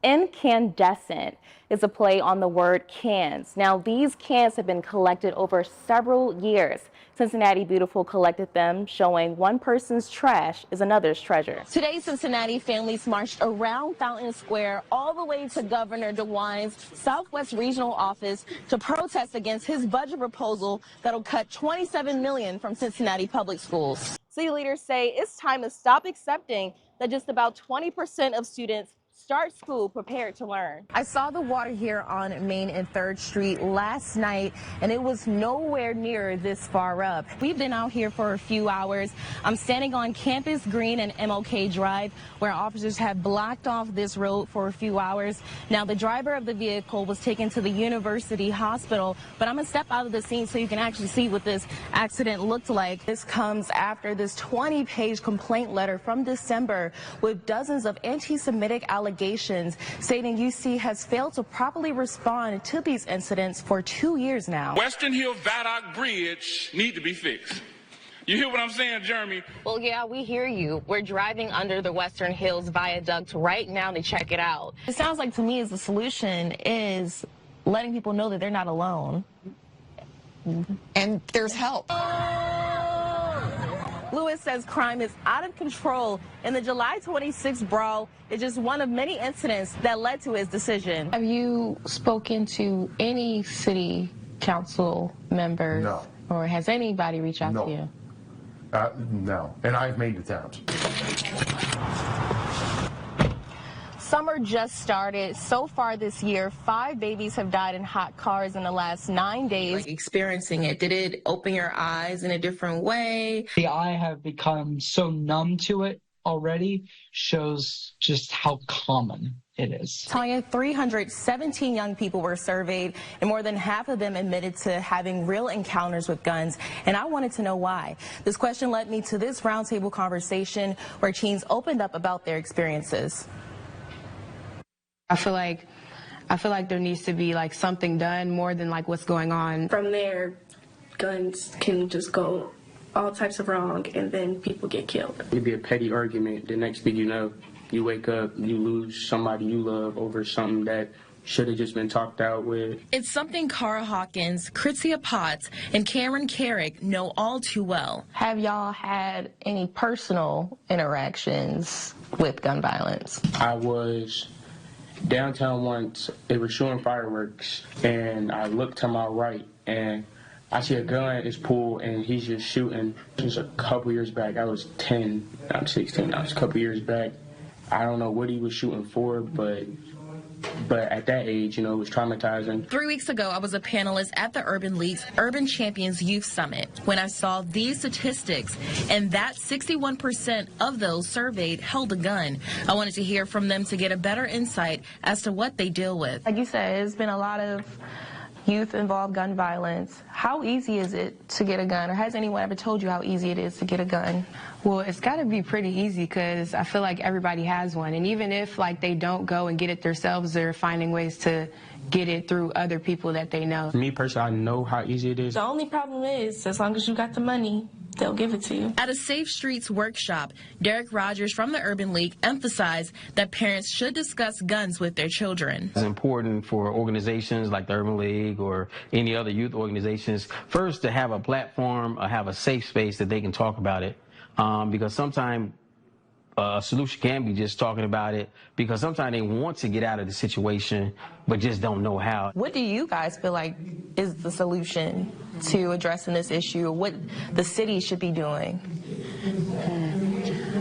Incandescent is a play on the word cans. Now, these cans have been collected over several years. Cincinnati Beautiful collected them, showing one person's trash is another's treasure. Today, Cincinnati families marched around Fountain Square all the way to Governor DeWine's Southwest Regional Office to protest against his budget proposal that'll cut $27 million from Cincinnati public schools. City leaders say it's time to stop accepting that just about 20% of students start school prepared to learn. I saw the water here on Main and 3rd Street last night, and it was nowhere near this far up. We've been out here for a few hours. I'm standing on Campus Green and MLK Drive, where officers have blocked off this road for a few hours. Now, the driver of the vehicle was taken to the University Hospital, but I'm going to step out of the scene so you can actually see what this accident looked like. This comes after this 20-page complaint letter from December with dozens of anti-Semitic allegations stating UC has failed to properly respond to these incidents for 2 years now. Western Hill Viaduct Bridge need to be fixed. You hear what I'm saying, Jeremy? Well, yeah, we hear you. We're driving under the Western Hills Viaduct right now to check it out. It sounds like to me as the solution is letting people know that they're not alone. And there's help. Lewis says crime is out of control, and the July 26th brawl is just one of many incidents that led to his decision. Have you spoken to any city council members? No. Or has anybody reached out to you? No, and I've made attempts. Summer just started. So far this year, 5 babies have died in hot cars in the last 9 days. Experiencing it, did it open your eyes in a different way? I have become so numb to it already, shows just how common it is. Tanya, 317 young people were surveyed, and more than half of them admitted to having real encounters with guns, and I wanted to know why. This question led me to this roundtable conversation where teens opened up about their experiences. I feel like there needs to be like something done more than like what's going on. From there, guns can just go all types of wrong, and then people get killed. It'd be a petty argument. The next thing you know, you wake up, you lose somebody you love over something that should have just been talked out with. It's something Cara Hawkins, Kritzia Potts, and Cameron Carrick know all too well. Have y'all had any personal interactions with gun violence? I was downtown once. They were shooting fireworks, and I looked to my right, and I see a gun is pulled, and he's just shooting. This was a couple years back. I was 10. I'm 16. That was a couple years back. I don't know what he was shooting for, but at that age, you know, it was traumatizing. 3 weeks ago, I was a panelist at the Urban League's Urban Champions Youth Summit when I saw these statistics, and that 61% of those surveyed held a gun. I wanted to hear from them to get a better insight as to what they deal with. Like you said, there's been a lot of youth-involved gun violence. How easy is it to get a gun, or has anyone ever told you how easy it is to get a gun? Well, it's got to be pretty easy because I feel like everybody has one, and even if like they don't go and get it themselves, they're finding ways to get it through other people that they know. Me personally, I know how easy it is. The only problem is, as long as you got the money, they'll give it to you. At a Safe Streets workshop, Derek Rogers from the Urban League emphasized that parents should discuss guns with their children. It's important for organizations like the Urban League or any other youth organizations, first to have a platform or have a safe space that they can talk about it. Because sometimes a solution can be just talking about it, because sometimes they want to get out of the situation but just don't know how. What do you guys feel like is the solution to addressing this issue, or what the city should be doing?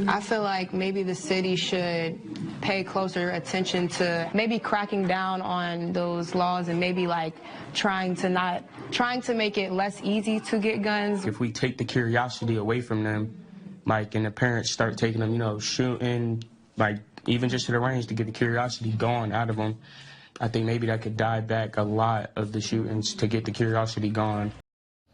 I feel like maybe the city should pay closer attention to maybe cracking down on those laws, and maybe like trying to make it less easy to get guns. If we take the curiosity away from them, like, and the parents start taking them, you know, shooting, like, even just to the range to get the curiosity gone out of them, I think maybe that could die back a lot of the shootings to get the curiosity gone.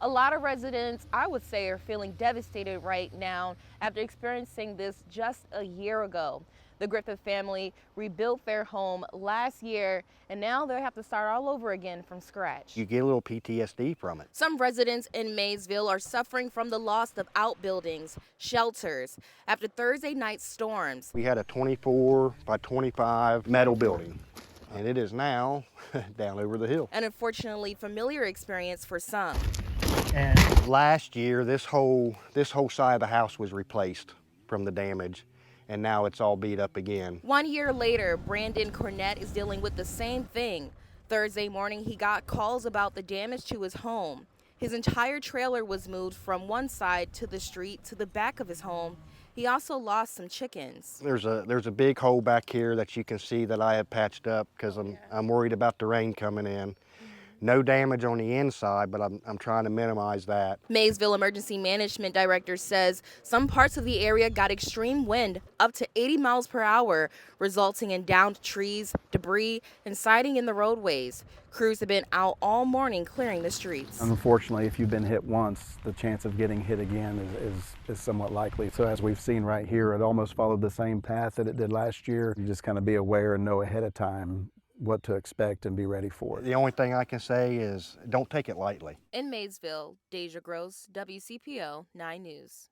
A lot of residents, I would say, are feeling devastated right now after experiencing this just a year ago. The Griffith family rebuilt their home last year, and now they have to start all over again from scratch. You get a little PTSD from it. Some residents in Maysville are suffering from the loss of outbuildings, shelters, after Thursday night storms. We had a 24 by 25 metal building, and it is now down over the hill. An unfortunately familiar experience for some. And last year, this whole side of the house was replaced from the damage, and now it's all beat up again. 1 year later, Brandon Cornett is dealing with the same thing. Thursday morning, he got calls about the damage to his home. His entire trailer was moved from one side to the street to the back of his home. He also lost some chickens. There's a big hole back here that you can see that I have patched up because I'm worried about the rain coming in. No damage on the inside, but I'm trying to minimize that. Maysville Emergency Management Director says some parts of the area got extreme wind up to 80 miles per hour, resulting in downed trees, debris, and siding in the roadways. Crews have been out all morning clearing the streets. Unfortunately, if you've been hit once, the chance of getting hit again is somewhat likely. So as we've seen right here, it almost followed the same path that it did last year. You just kind of be aware and know ahead of time what to expect and be ready for it. The only thing I can say is don't take it lightly. In Maysville, Deja Gross, WCPO 9 News.